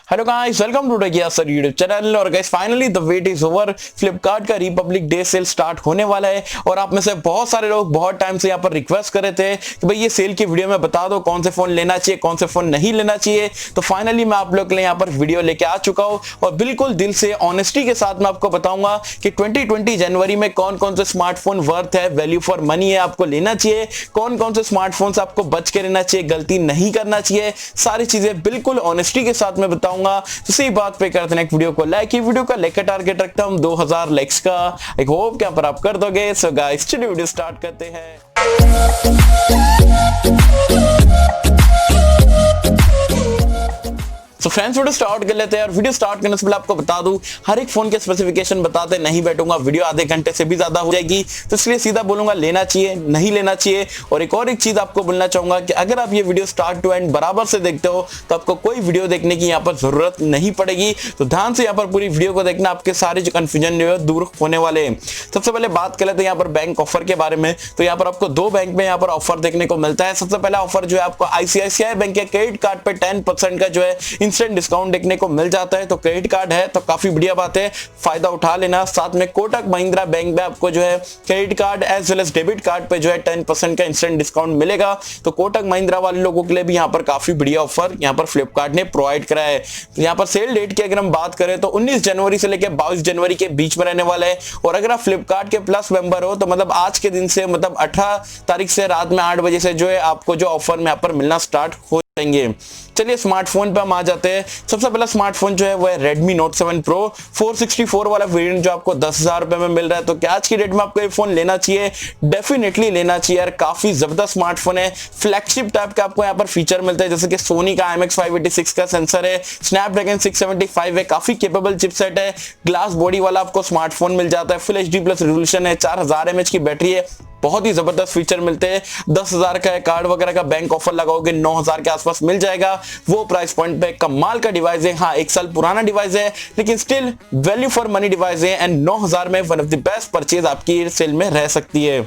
Hello guys, welcome to techy Yasar YouTube channel. और guys finally the wait is over. Flipkart का republic day cell start होने वाला है और आप में से बहुत सारे लोग बहुत टाइम से यहाँ पर रिक्वेस्ट कर रहे थे कि भाई ये सेल की वीडियो में बता दो कौन से फोन लेना चाहिए, कौन से फोन नहीं लेना चाहिए। तो फाइनली मैं आप लोग के लिए यहाँ पर वीडियो लेके आ चुका हूँ और बिल्कुल दिल से ऑनेस्टी के साथ मैं आपको बताऊंगा कि 2020 जनवरी में कौन कौन से स्मार्टफोन वर्थ है, वैल्यू फॉर मनी है, आपको लेना चाहिए, कौन कौन से स्मार्टफोन से आपको बच के रहना चाहिए, गलती नहीं करना चाहिए। सारी चीजें बिल्कुल ऑनेस्टी के साथ मैं बताऊंगा। तो सही बात पे करते हैं वीडियो को लाइक। ये वीडियो का लाइक का टारगेट रखता हूं 2000 लाइक्स का। आई होप कि यहाँ पर आप कर दोगे। सो गाइस चलिए वीडियो स्टार्ट करते हैं। तो फ्रेंड्स वीडियो स्टार्ट कर लेते हैं। और वीडियो स्टार्ट करने से पहले आपको बता दूं, हर एक फोन के स्पेसिफिकेशन बताते नहीं बैठूंगा, वीडियो आधे घंटे से भी ज्यादा हो जाएगी। तो इसलिए सीधा बोलूंगा लेना चाहिए नहीं लेना चाहिए। और एक चीज आपको बोलना चाहूंगा कि अगर आप ये वीडियो स्टार्ट टू एंड बराबर से देखते हो तो आपको कोई वीडियो देखने की यहाँ पर जरूरत नहीं पड़ेगी। तो ध्यान से यहाँ पर पूरी वीडियो को देखना, आपके सारे जो कंफ्यूजन जो है दूर होने वाले हैं। सबसे पहले बात कर लेते हैं यहाँ पर बैंक ऑफर के बारे में। तो यहाँ पर आपको दो बैंक में यहाँ पर ऑफर देखने को मिलता है। सबसे पहला ऑफर जो है आपको आईसीआईसीआई बैंक के क्रेडिट कार्ड पे 10% का जो है इंस्टेंट डिस्काउंट देखने को मिल जाता है। तो क्रेडिट कार्ड है तो काफी बढ़िया बात है, फायदा उठा लेना। साथ में कोटक महिंद्रा बैंक में आपको जो है credit card as well as debit card पे जो है 10% का इंस्टेंट डिस्काउंट मिलेगा। तो कोटक महिंद्रा वाले लोगों के लिए भी यहाँ पर काफी बढ़िया ऑफर यहाँ पर फ्लिपकार्ट ने प्रोवाइड करा है। तो यहाँ पर सेल डेट की अगर हम बात करें तो 19 जनवरी से लेकर 22 जनवरी के बीच में रहने वाला है। और अगर आप फ्लिपकार्ट के प्लस मेंबर हो तो मतलब आज के दिन से मतलब 18 तारीख से रात में 8 बजे से जो है आपको जो ऑफर में यहाँ पर मिलना स्टार्ट हो जाएंगे। चलिए स्मार्टफोन पे हम आ जाते हैं। सबसे पहला स्मार्टफोन जो है वो है Redmi Note 7 Pro 464 वाला वेरिएंट जो आपको 10,000 रुपए में मिल रहा है। तो क्या आज की डेट में आपको ये फोन लेना चाहिए? डेफिनेटली लेना चाहिए यार, काफी जबरदस्त स्मार्टफोन है। फ्लैगशिप टाइप का आपको यहाँ पर फीचर मिलता है, जैसे कि सोनी का IMX586 का सेंसर है, स्नैपड्रैगन 675 है, काफी केपेबल चिपसेट है, ग्लास बॉडी वाला आपको स्मार्टफोन मिल जाता है, फुल HD प्लस रेजोल्यूशन है, 4000 mAh की बैटरी है, बहुत ही जबरदस्त फीचर मिलते हैं। 10,000 का कार्ड वगैरह का बैंक ऑफर लगाओगे 9,000 के आसपास मिल जाएगा। वो प्राइस पॉइंट पे कमाल का डिवाइस है। हाँ, 1 साल पुराना डिवाइस है लेकिन still value for money device है एंड 9,000 में one of the best purchase आपकी सेल में रह सकती है।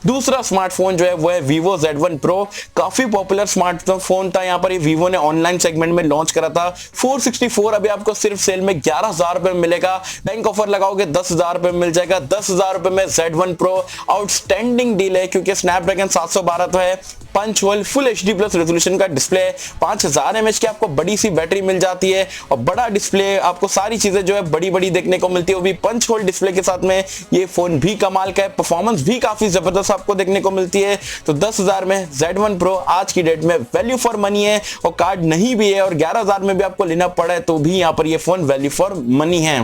दूसरा स्मार्टफोन जो है वो है Vivo Z1 Pro। काफी पॉपुलर स्मार्टफोन था, यहाँ पर ये Vivo ने ऑनलाइन सेगमेंट में लॉन्च करा था। 464 अभी आपको सिर्फ सेल में 11,000 रुपए मिलेगा। बैंक ऑफर लगाओगे 10,000 रुपए मिल जाएगा। 10,000 रुपए में Z1 Pro आउटस्टैंडिंग डील है, क्योंकि स्नैपड्रैगन 712 तो है, punch hole full HD plus resolution का डिस्प्ले है, 5000 mAh की आपको बड़ी सी बैटरी मिल जाती है और बड़ा डिस्प्ले, आपको सारी चीजें जो है बड़ी बड़ी देखने को मिलती है। वो भी पंच होल डिस्प्ले के साथ में ये फोन भी कमाल का है, परफॉर्मेंस भी काफी जबरदस्त आपको देखने को मिलती है। तो 10,000 में Z1 Pro आज की डेट में वैल्यू फॉर मनी है और कार्ड नहीं भी है और 11,000 में भी आपको लेना पड़ा है तो भी यहाँ पर ये फोन वैल्यू फॉर मनी है।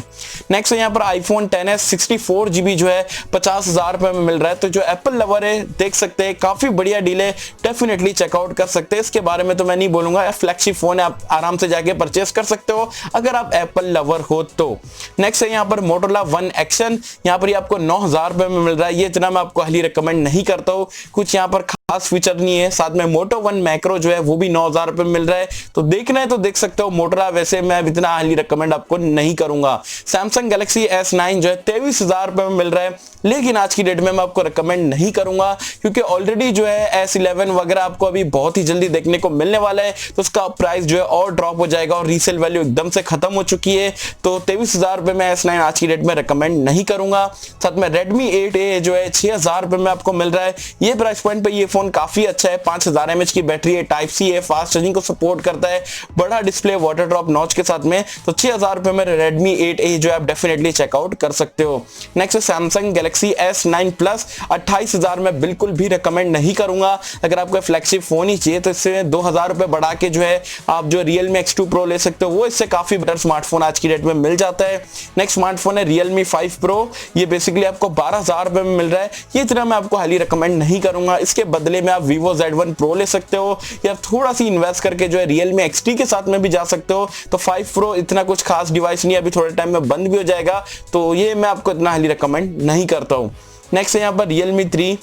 नेक्स्ट यहाँ पर iPhone XS 64GB जो है 50,000 रुपए में मिल रहा है। तो जो एप्पल लवर है देख सकते हैं, काफी बढ़िया डील है, डेफिनेटली चेकआउट कर सकते हैं। इसके बारे में तो मैं नहीं बोलूंगा, फ्लैगशिप फोन है, आप आराम से जाके परचेस कर सकते हो अगर आप एप्पल लवर हो तो। नेक्स्ट है यहाँ पर Motorola One Action, यहाँ पर आपको 9,000 रुपए में मिल रहा है। ये इतना मैं आपको हाईली रिकमेंड नहीं करता हूँ, कुछ यहाँ पर खास फीचर नहीं है। साथ में Moto One Macro जो है वो भी 9,000 रुपए में मिल रहा है। तो देखना है तो देख सकते हो Motorola, वैसे मैं इतना हाईली रिकमेंड आपको नहीं करूंगा। Samsung Galaxy S9 जो है 23,000 रुपए में मिल रहा है, लेकिन आज की डेट में मैं आपको रिकमेंड नहीं करूंगा क्योंकि ऑलरेडी जो है S11 वगैरह आपको अभी बहुत ही जल्दी देखने को मिलने वाला है। तो उसका प्राइस जो है और ड्रॉप हो जाएगा और रीसेल वैल्यू एकदम से खत्म हो चुकी है। तो 23,000 रुपए में S9 आज की डेट में रिकमेंड नहीं करूंगा। साथ में Redmi 8A जो है 6,000 रुपए में आपको मिल रहा है। ये प्राइस पॉइंट पे ये फोन काफी अच्छा है, 5000 mAh की बैटरी है, टाइप सी है, फास्ट चार्जिंग को सपोर्ट करता है, बड़ा डिस्प्ले, वाटर ड्रॉप नॉच के साथ में। तो 6,000 रुपए में Redmi 8A जो है आप डेफिनेटली चेकआउट कर सकते हो। नेक्स्ट है Samsung Galaxy S9 Plus 28,000 में बिल्कुल भी रिकमेंड नहीं करूंगा। अगर आपको फ्लैगशिप फोन ही चाहिए तो इससे 2,000 रुपए बढ़ा के जो है आप जो Realme X2 Pro ले सकते हो, वो इससे काफी बेटर स्मार्टफोन आज की डेट में मिल जाता है। नेक्स्ट स्मार्टफोन है Realme 5 Pro, ये बेसिकली आपको 12,000 रुपए में मिल रहा है। ये इतना मैं आपको हाईली रिकमेंड नहीं करूंगा। इसके बदले में आप Vivo Z1 Pro ले सकते हो या थोड़ा सी इन्वेस्ट करके जो है Realme XT के साथ में भी जा सकते हो। तो 5 Pro इतना कुछ खास डिवाइस नहीं है, अभी थोड़े टाइम में बंद भी हो जाएगा, तो ये मैं आपको इतना हाईली रिकमेंड नहीं करता हूँ। नेक्स्ट है यहाँ पर Realme 3,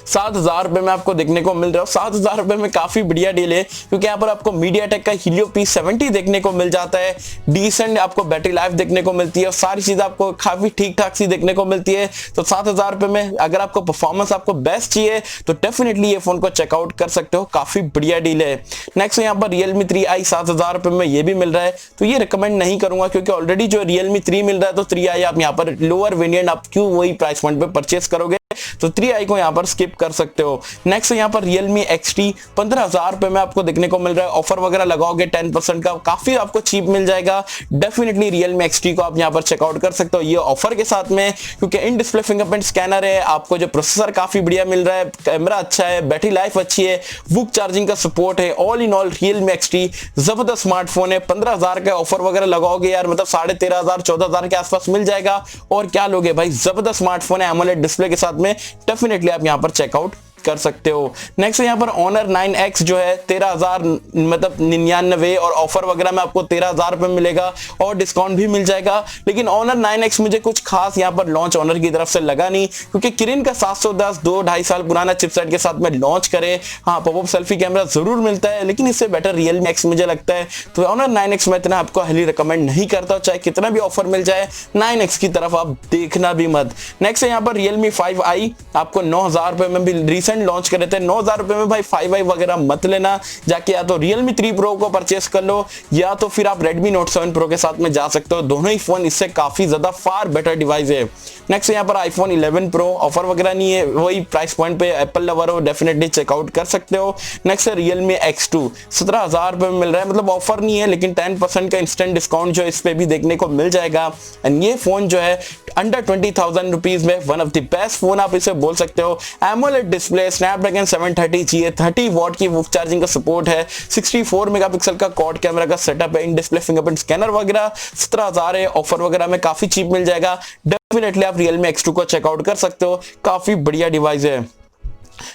7,000 में आपको देखने को मिल रहा है। 7,000 में काफी बढ़िया डील है, क्योंकि यहाँ पर आपको मीडियाटेक का हीलियो P70 देखने को मिल जाता है, डिसेंट आपको बैटरी लाइफ देखने को मिलती है और सारी चीजें आपको काफी ठीक ठाक सी देखने को मिलती है। तो 7,000 में अगर आपको परफॉर्मेंस आपको बेस्ट चाहिए तो डेफिनेटली ये फोन को चेकआउट कर सकते हो, काफी बढ़िया डील है। नेक्स्ट यहाँ पर Realme 3i 7,000 में ये भी मिल रहा है, तो ये रिकमेंड नहीं करूंगा, क्योंकि ऑलरेडी जो Realme 3 मिल रहा है तो 3i आप यहाँ पर लोअर वेरिएंट आप क्यों वही प्राइस पॉइंट पे परचेस करोगे, तो 3i को यहाँ पर स्किप कर सकते हो। नेक्स्ट यहाँ पर Realme XT 15,000 में आपको देखने को मिल रहा है। ऑफर वगैरह लगाओगे 10% का, काफी आपको चीप मिल जाएगा। डेफिनेटली Realme XT को आप यहाँ पर चेकआउट कर सकते हो ये ऑफर के साथ में, क्योंकि इन डिस्प्ले फिंगरप्रिंट स्कैनर है, आपको जो प्रोसेसर काफी बढ़िया मिल रहा है, कैमरा अच्छा है, बैटरी लाइफ अच्छी है, वुक चार्जिंग का सपोर्ट है। All in all Realme XT जबरदस्त स्मार्टफोन है। 15,000 का ऑफर वगैरह लगाओगे यार, मतलब 13,500 14,000 के आसपास मिल जाएगा। और क्या लोगे भाई, जबरदस्त स्मार्टफोन है एमोलेड डिस्प्ले के साथ में, डेफिनेटली आप यहां पर चेकआउट कर सकते हो। नेक्स्ट यहाँ पर Honor 9X जो है 13,000 मतलब 99 और ऑफर वगैरह में आपको 13,000 में मिलेगा और डिस्काउंट भी मिल जाएगा। लेकिन Honor 9X मुझे कुछ खास यहाँ पर लॉन्च Honor की तरफ से लगा नहीं, क्योंकि किरिन का 710 2-2.5 साल पुराना चिपसेट के साथ में लॉन्च करे। हाँ, पॉपअप सेल्फी कैमरा जरूर मिलता है, लेकिन इससे बेटर Realme X मुझे लगता है। तो Honor 9X मैं इतना आपको हाईली रिकमेंड नहीं करता, चाहे कितना भी ऑफर मिल जाए 9X की तरफ आप देखना भी मत। नेक्स्ट यहाँ पर Realme 5i आपको 9,000 में भी लॉन्च करे थे। 9,000 में भाई 5i वगैरह मत लेना, जाके या तो Realme 3 Pro को परचेस कर लो या तो फिर आप Redmi Note 7 Pro के साथ में जा सकते हो। दोनों ही फोन इससे काफी ज्यादा फार बेटर डिवाइस है। नेक्स्ट यहाँ पर iPhone 11 Pro ऑफर वगैरह नहीं है, वही प्राइस पॉइंट पे एप्पल लवर हो डेफिनेटली चेकआउट कर सकते हो। नेक्स्ट है Realme X2 17,000 में मिल रहा है, मतलब ऑफर नहीं है लेकिन 10% का इंस्टेंट डिस्काउंट जो इस पे भी देखने को मिल जाएगा। एंड ये फोन जो है अंडर 20,000 रुपीज में one of the best phone आप इसे बोल सकते हो। एमोलेड डिस्प्ले, स्नैपड्रैगन 730G है, 30 वॉट की वुक चार्जिंग का सपोर्ट है, 64 मेगापिक्सल का क्वाड कैमरा का सेटअप है, इन डिस्प्ले फिंगरप्रिंट स्कैनर वगैरह। 17,000 है, ऑफर वगैरह में काफी चीप मिल जाएगा। डेफिनेटली आप Realme X2 को चेकआउट कर सकते हो, काफी बढ़िया डिवाइस है।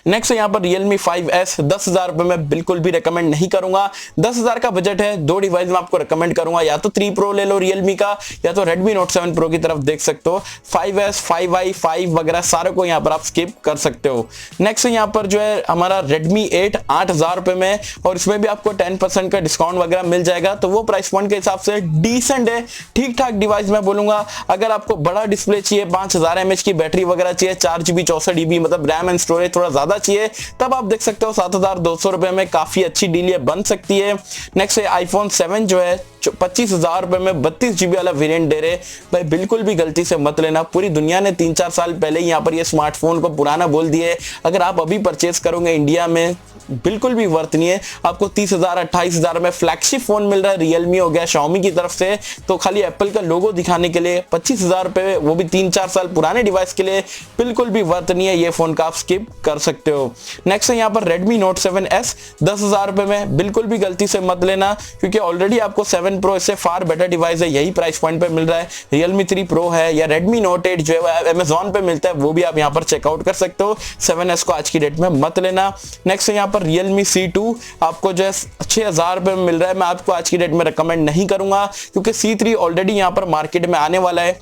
नेक्स्ट यहाँ पर Realme 5S 10,000 में बिल्कुल भी रेकमेंड नहीं करूंगा। 10,000 का बजट है, दो डिवाइस में आपको रेकमेंड करूंगा, या तो 3 Pro ले लो Realme का, या तो Redmi Note 7 Pro की तरफ देख सकते हो। 5S 5i 5 वगैरह सारे को यहाँ पर आप स्किप कर सकते हो। नेक्स्ट यहाँ पर जो है हमारा Redmi 8 8,000 में, और इसमें भी आपको 10% का डिस्काउंट वगैरह मिल जाएगा। तो वो प्राइस पॉइंट के हिसाब से डिसेंट है, ठीक ठाक डिवाइस मैं बोलूंगा। अगर आपको बड़ा डिस्प्ले चाहिए, 5000 mAh की बैटरी वगैरह चाहिए, 4GB 64GB मतलब रैम एंड स्टोरेज थोड़ा ज्यादा चाहिए, तब आप देख सकते हो 7,200 में काफी अच्छी डील ये बन सकती है। नेक्स्ट है iPhone 7 जो है 25,000 में 32GB वाला वेरिएंट दे रहे। भाई बिल्कुल भी गलती से मत लेना, पूरी दुनिया ने 3-4 साल पहले यहाँ पर ये स्मार्टफोन को पुराना बोल दिए। अगर आप अभी परचेस करोगे इंडिया में बिल्कुल भी वर्थ नहीं है। आपको 30,000 28,000 में फ्लैगशिप फोन मिल रहा है, Realme हो गया, Xiaomi की तरफ से, तो खाली एप्पल का लोगो दिखाने के लिए 25,000 पे, वो भी 3-4 साल पुराने डिवाइस के लिए बिल्कुल भी वर्थ नहीं है। ये फोन का आप स्किप कर सकते हो। नेक्स्ट है यहाँ पर Redmi Note 7S 10,000 में, बिल्कुल भी गलती से मत लेना, क्योंकि ऑलरेडी आपको 7 Pro इससे फार बेटर डिवाइस है, यही प्राइस पॉइंट पे मिल रहा है। Realme 3 Pro है या Redmi Note 8 जो है Amazon पे मिलता है, वो भी आप यहाँ पर चेकआउट कर सकते हो। 7S को आज की डेट में मत लेना। नेक्स्ट है यहाँ पर Realme C2 आपको जो है 6,000 में मिल रहा है। मैं आपको आज की डेट में रिकमेंड नहीं करूंगा, क्योंकि C3 ऑलरेडी यहाँ पर मार्केट में आने वाला है।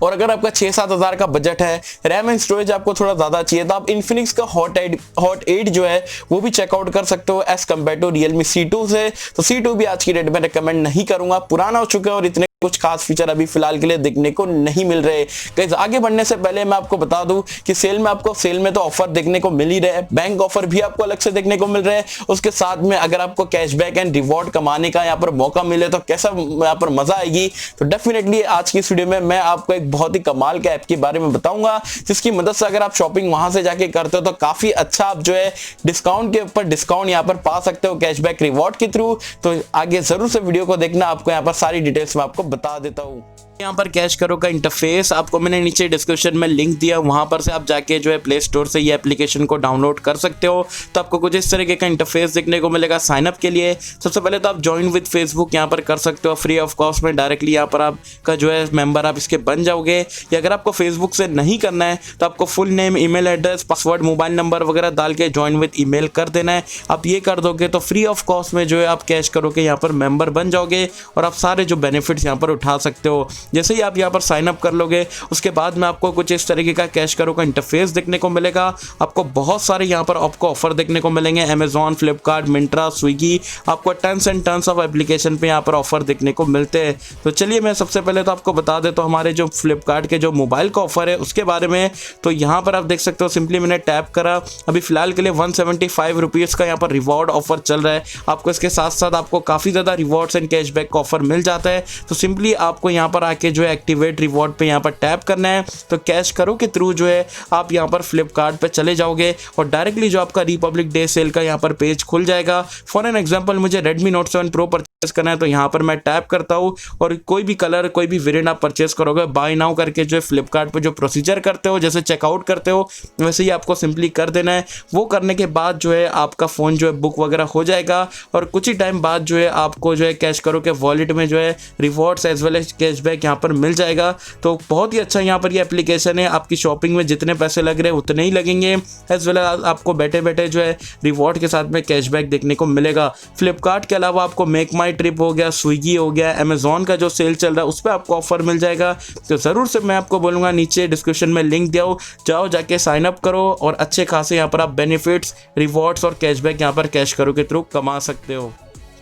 और अगर आपका 6-7 हजार का बजट है, रैम एंड स्टोरेज आपको थोड़ा ज्यादा चाहिए, तो आप Infinix का Hot 8 जो है वो भी चेकआउट कर सकते हो as compare to Realme C2 से। तो C2 भी आज की डेट में रिकमेंड नहीं करूंगा, पुराना हो चुका है और इतने कुछ खास फीचर अभी फिलहाल के लिए देखने को नहीं मिल रहे। गाइस आगे बढ़ने से पहले मैं आपको बता दूं कि सेल में तो ऑफर देखने को मिल ही रहे हैं, बैंक ऑफर भी आपको अलग से देखने को मिल रहे हैं। उसके साथ में अगर आपको कैशबैक एंड रिवॉर्ड कमाने का यहाँ पर मौका मिले तो कैसा यहाँ पर मजा आएगी। तो डेफिनेटली आज की इस वीडियो में मैं आपको एक बहुत ही कमाल के ऐप के बारे में बताऊंगा, जिसकी मदद से अगर आप शॉपिंग वहां से जाके करते हो तो काफी अच्छा आप जो है डिस्काउंट के ऊपर डिस्काउंट यहाँ पर पा सकते हो कैशबैक रिवॉर्ड के थ्रू। तो आगे जरूर से वीडियो को देखना, आपको यहाँ पर सारी डिटेल्स में आपको बता देता हूँ। यहाँ पर कैश करो का इंटरफेस आपको मैंने नीचे डिस्क्रिप्शन में लिंक दिया, वहां पर से आप जाके जो है प्ले स्टोर से ये एप्लीकेशन को डाउनलोड कर सकते हो। तो आपको कुछ इस तरीके का इंटरफेस देखने को मिलेगा। साइन अप के लिए सबसे पहले तो आप ज्वाइन विद फेसबुक यहाँ पर कर सकते हो फ्री ऑफ कॉस्ट में, डायरेक्टली यहाँ पर आपका जो है मेंबर आप इसके बन जाओगे। या अगर आपको फेसबुक से नहीं करना है तो आपको full name, email address, password, mobile number वगैरह डाल के ज्वाइन विद ईमेल कर देना है। आप ये कर दोगे तो फ्री ऑफ कॉस्ट में जो है आप कैश करो के यहाँ पर मेंबर बन जाओगे और आप सारे जो बेनिफिट्स यहाँ पर उठा सकते हो। जैसे ही आप यहाँ पर साइन अप कर लोगे उसके बाद में आपको कुछ इस तरीके का कैश करो का इंटरफेस देखने को मिलेगा। आपको बहुत सारे यहाँ पर आपको ऑफर देखने को मिलेंगे, अमेजॉन, फ्लिपकार्ट, मिंत्रा, स्विगी, आपको tons and tons of application पे यहाँ पर ऑफर देखने को मिलते हैं। तो चलिए मैं सबसे पहले तो आपको बता देता हूँ हमारे जो फ्लिपकार्ट के जो मोबाइल का ऑफर है उसके बारे में। तो यहाँ पर आप देख सकते हो, सिंपली मैंने टैप करा, अभी फिलहाल के लिए 175 रुपीज़ का यहाँ पर रिवॉर्ड ऑफर चल रहा है। आपको इसके साथ साथ आपको काफ़ी ज़्यादा रिवॉर्ड्स एंड कैशबैक का ऑफर मिल जाता है। तो सिंपली आपको यहाँ पर आके जो है एक्टिवेट रिवॉर्ड पे यहाँ पर टैप करना है। तो कैश करो के थ्रू जो है आप यहाँ पर फ्लिपकार्ट पे चले जाओगे और डायरेक्टली जो आपका रिपब्लिक डे सेल का यहाँ पर पेज खुल जाएगा। फॉर एन एग्जांपल मुझे Redmi Note 7 Pro परचेस करना है, तो यहाँ पर मैं टैप करता हूँ और कोई भी कलर, कोई भी वेरिएंट आप परचेस करोगे, बाय नाउ करके जो है फ्लिपकार्ट पे जो प्रोसीजर करते हो, जैसे चेकआउट करते हो वैसे ही आपको सिंपली कर देना है। वो करने के बाद जो है आपका फ़ोन जो है बुक वगैरह हो जाएगा और कुछ ही टाइम बाद जो है आपको जो है कैश करो के वॉलेट में जो है rewards as well as cashback यहाँ पर मिल जाएगा। तो बहुत ही अच्छा यहाँ पर ये एप्लीकेशन है। आपकी शॉपिंग में जितने पैसे लग रहे हैं उतने ही लगेंगे, एज वेल एज आपको बैठे बैठे जो है रिवॉर्ड के साथ में कैशबैक देखने को मिलेगा। फ्लिपकार्ट के अलावा आपको मेक माई ट्रिप हो गया, स्विगी हो गया, अमेजॉन का जो सेल चल रहा है उस पर आपको ऑफर मिल जाएगा। तो ज़रूर से मैं आपको बोलूँगा नीचे डिस्क्रिप्शन में लिंक दिया हो, जाओ जाके साइन अप करो और अच्छे खासे यहाँ पर आप बेनिफिट्स, रिवॉर्ड्स और कैशबैक यहाँ पर कैश करो के थ्रू कमा सकते हो।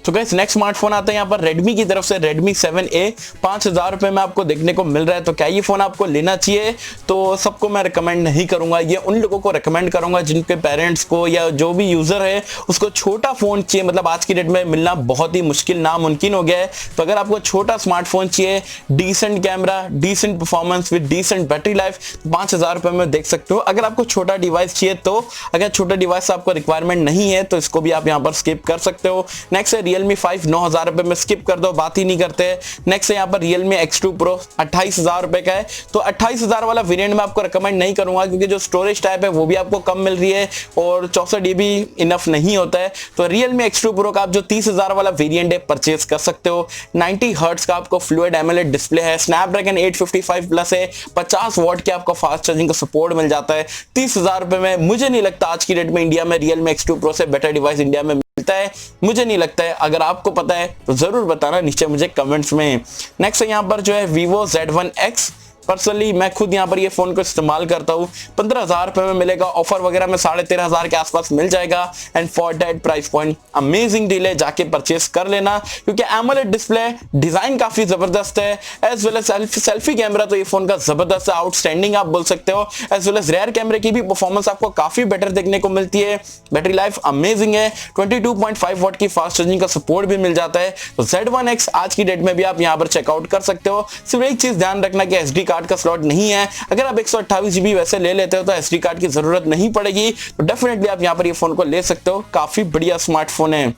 तो गाइस नेक्स्ट स्मार्टफोन आता है यहाँ पर Redmi की तरफ से, Redmi 7A 5000 रुपये में आपको देखने को मिल रहा है। तो क्या ये फ़ोन आपको लेना चाहिए? तो सबको मैं रिकमेंड नहीं करूँगा, ये उन लोगों को रिकमेंड करूँगा जिनके पेरेंट्स को या जो भी यूज़र है उसको छोटा फ़ोन चाहिए। मतलब आज की डेट में मिलना बहुत ही मुश्किल, नामुमकिन हो गया है। तो अगर आपको छोटा स्मार्टफोन चाहिए, decent camera, decent performance with decent battery life, 5000 रुपये में देख सकते हो। अगर आपको छोटा डिवाइस चाहिए तो, अगर छोटा डिवाइस आपको रिक्वायरमेंट नहीं है तो इसको भी आप यहाँ पर स्किप कर सकते हो। नेक्स्ट है Realme 5 9000 रुपए में, स्किप कर दो, बात ही नहीं करते। नेक्स्ट है यहाँ पर Realme X2 Pro 28000 रुपए का है। तो 28000 वाला वेरिएंट में आपको रिकमेंड नहीं करूंगा क्योंकि जो स्टोरेज टाइप है वो भी आपको कम मिल रही है और 64 GB इनफ नहीं होता है। तो Realme X2 Pro का आप जो 30000 वाला वेरिएंट है परचेज कर सकते हो। 90 हर्ट्ज का आपको फ्लूइड एमोलेड डिस्प्ले है, स्नैपड्रैगन 855 प्लस है, 50 वॉट के आपको फास्ट चार्जिंग का सपोर्ट मिल जाता है। 30000 रुपए में मुझे नहीं लगता आज की डेट में इंडिया में Realme X2 Pro से बेटर डिवाइस इंडिया में मिलता है, मुझे नहीं लगता है। अगर आपको पता है तो जरूर बताना नीचे मुझे कमेंट्स में। नेक्स्ट है यहाँ पर जो है Vivo Z1X। पर्सनली मैं खुद यहाँ पर ये फोन को इस्तेमाल करता हूँ, 15000 रुपये में मिलेगा, ऑफर वगैरह में 13500 के आसपास मिल जाएगा। And for that price point amazing deal है, जाके परचेस कर लेना क्योंकि एमोलेड डिस्प्ले, डिजाइन काफी जबरदस्त है, as well as selfie camera तो ये फोन का जबरदस्त है, आउटस्टैंडिंग आप बोल सकते हो। एज वेल एज रेयर कैमरे की भी परफॉर्मेंस आपको काफी बेटर देखने को मिलती है। बैटरी लाइफ अमेजिंग है, 22.5 वॉट की फास्ट चार्जिंग का सपोर्ट भी मिल जाता है। तो Z1X आज की डेट में भी आप यहाँ पर चेकआउट कर सकते हो। सिर्फ एक चीज ध्यान रखना कि SD कार्ड का स्लॉट नहीं है। अगर आप 128 GB वैसे ले लेते हो तो SD कार्ड की जरूरत नहीं पड़ेगी। तो डेफिनेटली आप यहाँ पर ये फोन को ले सकते हो, काफी बढ़िया स्मार्टफोन है।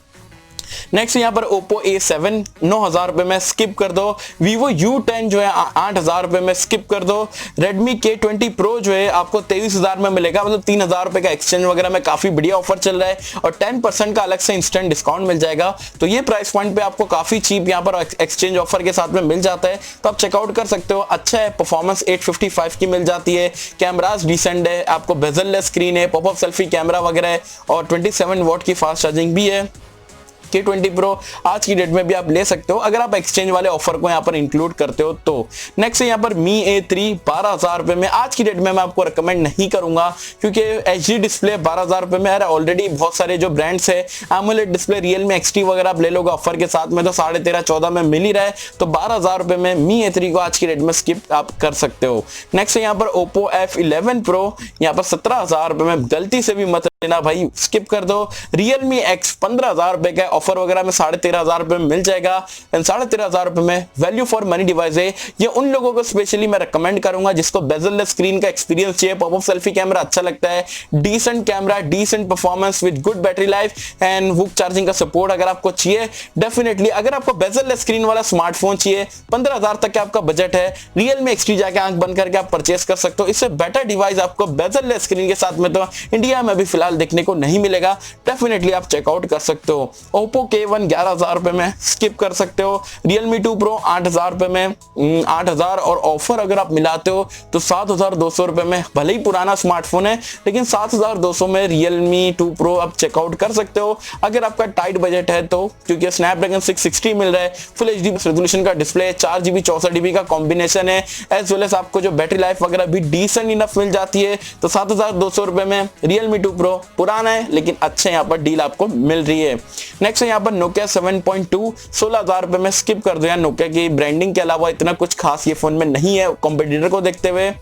नेक्स्ट यहाँ पर Oppo A7 9000 रुपए में, स्किप कर दो। Vivo U10 जो है 8000 रुपए में, स्किप कर दो। Redmi K20 Pro जो है आपको 23000 में मिलेगा, मतलब 3000 रुपए का एक्सचेंज वगैरह में काफी बढ़िया ऑफर चल रहा है और 10% का अलग से इंस्टेंट डिस्काउंट मिल जाएगा। तो ये प्राइस पॉइंट पे आपको काफी चीप यहाँ पर एक्सचेंज ऑफर के साथ में मिल जाता है, तो आप चेकआउट कर सकते हो। अच्छा है, परफॉर्मेंस 855 की मिल जाती है, कैमराज डिसेंट है, आपको बेजललेस स्क्रीन है, पॉपअप सेल्फी कैमरा वगैरह है और 27 वॉट की फास्ट चार्जिंग भी है। K20 Pro आज की डेट में भी आप ले सकते हो अगर आप एक्सचेंज वाले ऑफर को यहाँ पर इंक्लूड करते हो तो। नेक्स्ट है यहाँ पर Mi A3 12000 रुपए में, आज की डेट में मैं आपको रिकमेंड नहीं करूंगा क्योंकि HD डिस्प्ले 12000 रुपए में है। ऑलरेडी बहुत सारे जो ब्रांड्स है एमोलेड डिस्प्ले Realme XT वगैरह आप ले लोगे ऑफर के साथ में तो 13.5-14 में मिल ही रहा है। तो 12000 रुपए में Mi A3 को आज की डेट में स्किप आप कर सकते हो। नेक्स्ट है यहाँ पर Oppo F11 Pro, यहाँ पर 17000 रुपए में, गलती से भी मत लेना भाई, स्किप कर दो। Realme X 15000 रुपए का ऑफर वगैरह में 13500 रुपए में मिल जाएगा। 13500 रुपए में वैल्यू फॉर मनी डिवाइस है। ये उन लोगों को स्पेशली मैं रिकमेंड करूंगा जिसको बेजललेस स्क्रीन का एक्सपीरियंस चाहिए, पॉपअप सेल्फी कैमरा अच्छा लगता है, decent camera, decent performance with good battery life and VOOC charging का सपोर्ट अगर आपको चाहिए। डेफिनेटली अगर आपको बेजललेस स्क्रीन वाला स्मार्टफोन चाहिए, 15000 तक का आपका बजट है, Realme XT जाके आंख बंद करके आप परचेस कर सकते हो। इससे बेटर डिवाइस आपको बेजललेस स्क्रीन के साथ में तो इंडिया में भी फिलहाल फिलहाल देखने को नहीं मिलेगा, डेफिनेटली आप चेकआउट कर सकते हो। Oppo K1 11,000 रुपए में स्किप कर सकते हो। Realme 2 Pro 8,000 रुपए में 8,000 और ऑफर अगर आप मिलाते हो तो 7,200 रुपए में, भले ही पुराना स्मार्टफोन है लेकिन 7,200 में Realme 2 Pro आप चेकआउट कर सकते हो अगर आपका टाइट बजट है तो, क्योंकि स्नैपड्रैगन 660 मिल रहा है, फुल एचडी रेजोल्यूशन का डिस्प्ले, 4GB 64GB का कॉम्बिनेशन है, एज वेल एज आपको जो बैटरी लाइफ वगैरह भी डिसेंट इनफ मिल जाती है। तो 7,200 रुपए में Realme 2 Pro पुराना है लेकिन अच्छे यहाँ पर डील आपको मिल रही है। नेक्स्ट है यहाँ पर Nokia 7.2 16,000 रुपए में स्किप कर दो यार, नोकिया की ब्रांडिंग के अलावा इतना कुछ खास ये फोन में नहीं है कॉम्पिटिटर को देखते हुए।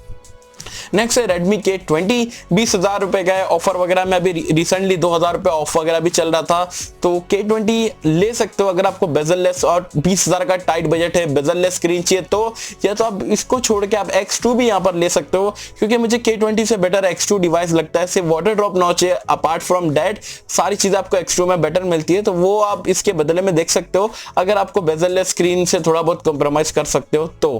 नेक्स्ट है Redmi K20 20,000 रुपए का है, ऑफर वगैरह में अभी रिसेंटली 2,000 रुपए ऑफ वगैरह भी चल रहा था, तो K20 ले सकते हो अगर आपको बेजललेस और 20,000 का टाइट बजट है, बेजललेस स्क्रीन चाहिए तो, या तो आप इसको छोड़ के आप X2 भी यहाँ पर ले सकते हो, क्योंकि मुझे K20 से बेटर X2 डिवाइस लगता है। सिर्फ वाटर ड्रॉप नॉच है, अपार्ट फ्रॉम दैट सारी चीजें आपको X2 में बेटर मिलती है, तो वो आप इसके बदले में देख सकते हो अगर आपको बेजललेस स्क्रीन से थोड़ा बहुत कॉम्प्रोमाइज कर सकते हो तो।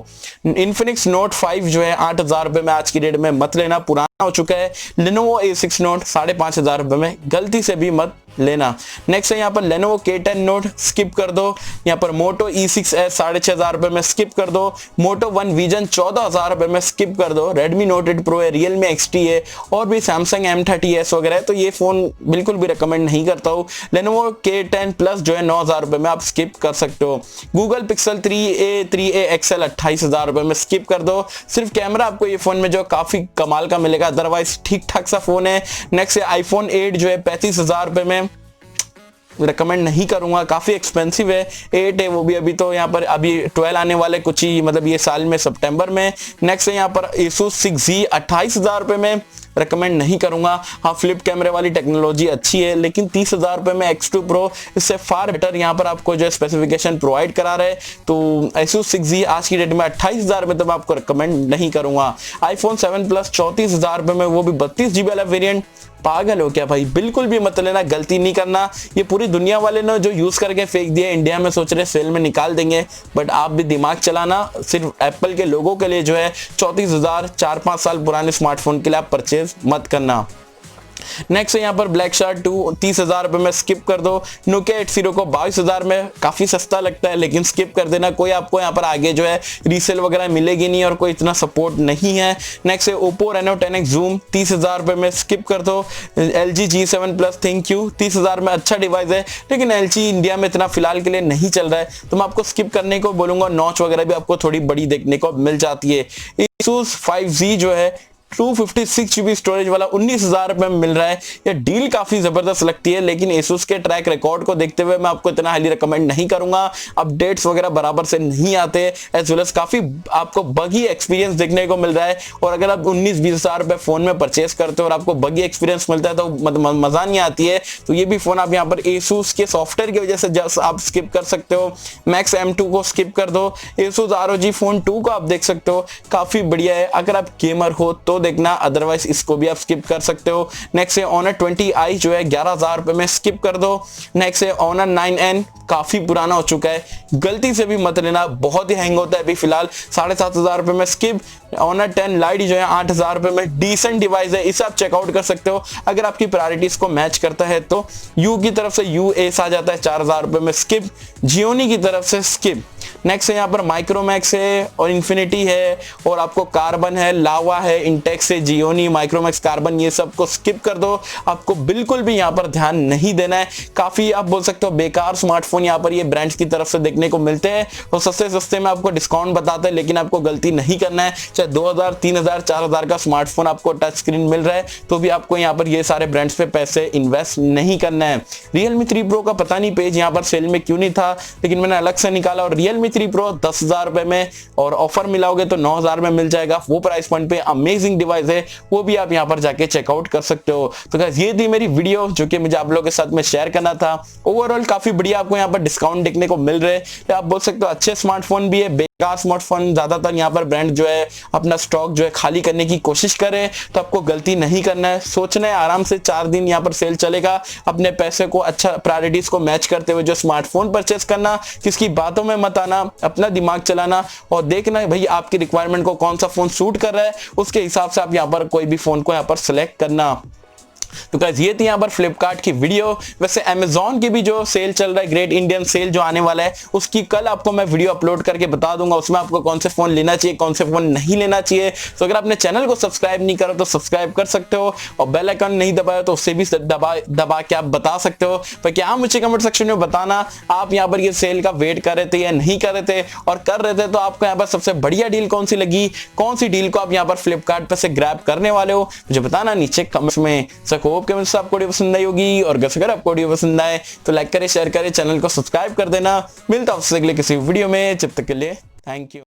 Infinix Note 5 जो है 8,000 रुपए में आज की डेट में मत लेना, पुराना हो चुका है। Lenovo A6 Note 5,500 रुपए में गलती से भी मत लेना। नेक्स्ट है यहाँ पर Lenovo K10 Note स्किप कर दो। यहाँ पर Moto E6s 6,500 रुपए में स्किप कर दो। Moto One Vision 14,000 रुपए में स्किप कर दो। Redmi Note 8 Pro है, Realme XT है और भी Samsung M30s वगैरह है, तो ये फोन बिल्कुल भी रिकमेंड नहीं करता हूँ। Lenovo K10 Plus जो है 9,000 रुपए में आप स्किप कर सकते हो। Google Pixel 3a XL 28,000 रुपए में स्किप कर दो। सिर्फ कैमरा आपको ये फोन में जो काफी कमाल का मिलेगा, अदरवाइज ठीक ठाक सा फोन है। नेक्स्ट है iPhone 8 जो है 35,000 रुपए में, रिकमेंड नहीं करूंगा, काफी एक्सपेंसिव है। 8 है वो भी, अभी तो यहाँ पर अभी 12 आने वाले कुछ ही मतलब ये साल में सितंबर में। नेक्स्ट है यहाँ पर Asus 6Z 28,000 रुपए में, रिकमेंड नहीं करूंगा। हाँ, फ्लिप कैमरे वाली टेक्नोलॉजी अच्छी है लेकिन 30,000 रुपए में X2 Pro इससे फार बेटर यहाँ पर आपको जो स्पेसिफिकेशन प्रोवाइड करा रहे, तो Asus 6Z आज की डेट में 28,000 रुपए तो मैं आपको रिकमेंड नहीं करूंगा। iPhone 7 Plus 34,000 रुपए में, वो भी 32GB वाला वेरिएंट। पागल हो क्या भाई, बिल्कुल भी मत लेना, गलती नहीं करना। ये पूरी दुनिया वाले ने जो यूज करके फेंक दिया, इंडिया में सोच रहे सेल में निकाल देंगे, बट आप भी दिमाग चलाना। सिर्फ एप्पल के लोगों के लिए जो है 34,000 4-5 साल पुराने स्मार्टफोन के लिए आप परचेज मत करना। नेक्स्ट है यहाँ पर ब्लैक शार्क 2 30,000 रुपए में स्किप कर दो। Nokia 80 को 22,000 में काफी सस्ता लगता है लेकिन स्किप कर देना, कोई आपको यहाँ पर आगे जो है रीसेल वगैरह मिलेगी नहीं और कोई इतना सपोर्ट नहीं है। नेक्स्ट है Oppo Reno 10X Zoom 30,000 रुपए में स्किप कर दो। LG G7 Plus Thank you 30,000 में अच्छा डिवाइस है लेकिन LG इंडिया में इतना फिलहाल के लिए नहीं चल रहा है, तो मैं आपको स्किप करने को बोलूंगा। नॉच वगैरह भी आपको थोड़ी बड़ी देखने को मिल जाती है। Asus 5Z जो है 256GB स्टोरेज वाला 19,000 रुपए में मिल रहा है। यह डील काफी जबरदस्त लगती है लेकिन Asus के ट्रैक रिकॉर्ड को देखते हुए मैं आपको इतना हाईली रिकमेंड नहीं करूंगा। अपडेट्स वगैरह बराबर से नहीं आते, एज वेल एज काफी आपको बगी एक्सपीरियंस देखने को मिल रहा है, और अगर आप 19-20 हजार रुपए फोन में परचेस करते हो और आपको बगी एक्सपीरियंस मिलता है तो मजा नहीं आती है। तो ये भी फोन आप यहाँ पर Asus के सॉफ्टवेयर की वजह से जस्ट आप स्किप कर सकते हो। Max M2 को स्किप कर दो। Asus ROG Phone 2 को आप देख सकते हो, काफी बढ़िया है अगर आप गेमर हो तो देखना, अदरवाइज इसको भी आप स्किप कर सकते हो। नेक्स्ट है Honor 20i जो है 11,000 रुपए में, स्किप कर दो। नेक्स्ट है Honor 9N, काफी पुराना हो चुका है, गलती से भी मत लेना, बहुत ही हैंग होता है अभी फिलहाल, 7,500 रुपए में स्किप। Honor 10 Lite जो है 8,000 रुपए में, डिसेंट डिवाइस है, इसे आप चेकआउट कर सकते हो अगर आपकी प्रायोरिटीज को मैच करता है तो। यू की तरफ से US आ जाता है 4,000 रुपए में, स्किप। जियोनी की तरफ से स्किप। नेक्स्ट है यहाँ पर माइक्रोमैक्स है और इन्फिनिटी है और आपको कार्बन है, लावा है, इंटेक्स है, जियोनी, माइक्रोमैक्स, कार्बन, ये सब को स्किप कर दो। आपको बिल्कुल भी यहाँ पर ध्यान नहीं देना है। काफी आप बोल सकते हो बेकार स्मार्टफोन यहाँ पर ये ब्रांड्स की तरफ से देखने को मिलते हैं और सस्ते में आपको डिस्काउंट बताते हैं, लेकिन आपको गलती नहीं करना है। चाहे 2,000 3,000 4,000 का स्मार्टफोन आपको टच स्क्रीन मिल रहा है तो भी आपको यहाँ पर ये सारे ब्रांड्स पे पैसे इन्वेस्ट नहीं करना है। Realme 3 Pro का पता नहीं पेज यहाँ पर सेल में क्यों नहीं था, लेकिन मैंने अलग से निकाला, और Realme 3 Pro 10,000 रुपए में, और ऑफर मिलाओगे तो 9,000 में मिल जाएगा। वो प्राइस पॉइंट पे अमेजिंग डिवाइस है, वो भी आप यहाँ पर जाके चेकआउट कर सकते हो। तो गाइस ये थी मेरी वीडियो जो कि मुझे आप लोगों के साथ में शेयर करना था। ओवरऑल काफी बढ़िया आपको यहाँ पर डिस्काउंट देखने को मिल रहे हैं। आप बोल सकते हो अच्छे स्मार्टफोन भी है, बेकार स्मार्टफोन, ज्यादातर यहाँ पर ब्रांड जो है अपना स्टॉक जो है खाली करने की कोशिश करे, तो आपको गलती नहीं करना है, सोचना है आराम से। 4 दिन यहाँ पर सेल चलेगा, अपने पैसे को अच्छा प्रायोरिटीज को मैच करते हुए जो स्मार्टफोन परचेस करना, किसकी बातों में मत आना, अपना दिमाग चलाना और देखना भाई आपकी रिक्वायरमेंट को कौन सा फोन सूट कर रहा है, उसके हिसाब से आप यहाँ पर कोई भी फोन को यहाँ पर सिलेक्ट करना। तो गाइस ये थी यहाँ पर फ्लिपकार्ट की वीडियो। वैसे अमेजॉन की भी जो सेल चल रहा है, ग्रेट इंडियन सेल जो आने वाला है, उसकी कल आपको मैं वीडियो अपलोड करके बता दूंगा। उसमें आपको कौन से फोन लेना चाहिए, कौन से फोन नहीं लेना चाहिए। तो अगर आपने चैनल को सब्सक्राइब नहीं करा तो सब्सक्राइब कर सकते हो, और बेल आइकन नहीं दबाया तो उससे भी दबा के आप बता सकते हो। पर क्या मुझे कमेंट सेक्शन में बताना आप यहाँ पर ये सेल का वेट कर रहे थे या नहीं कर रहे थे, और कर रहे थे तो आपको यहाँ पर सबसे बढ़िया डील कौन सी लगी, कौन सी डील को आप यहाँ पर फ्लिपकार्ट पे से ग्रैब करने वाले हो, मुझे बताना नीचे कमेंट्स में। होप कि आपको वीडियो पसंद आई होगी, और अगर आपको वीडियो पसंद आए तो लाइक करें, शेयर करें, चैनल को सब्सक्राइब कर देना। मिलता हूं आपसे अगले किसी वीडियो में, जब तक के लिए थैंक यू।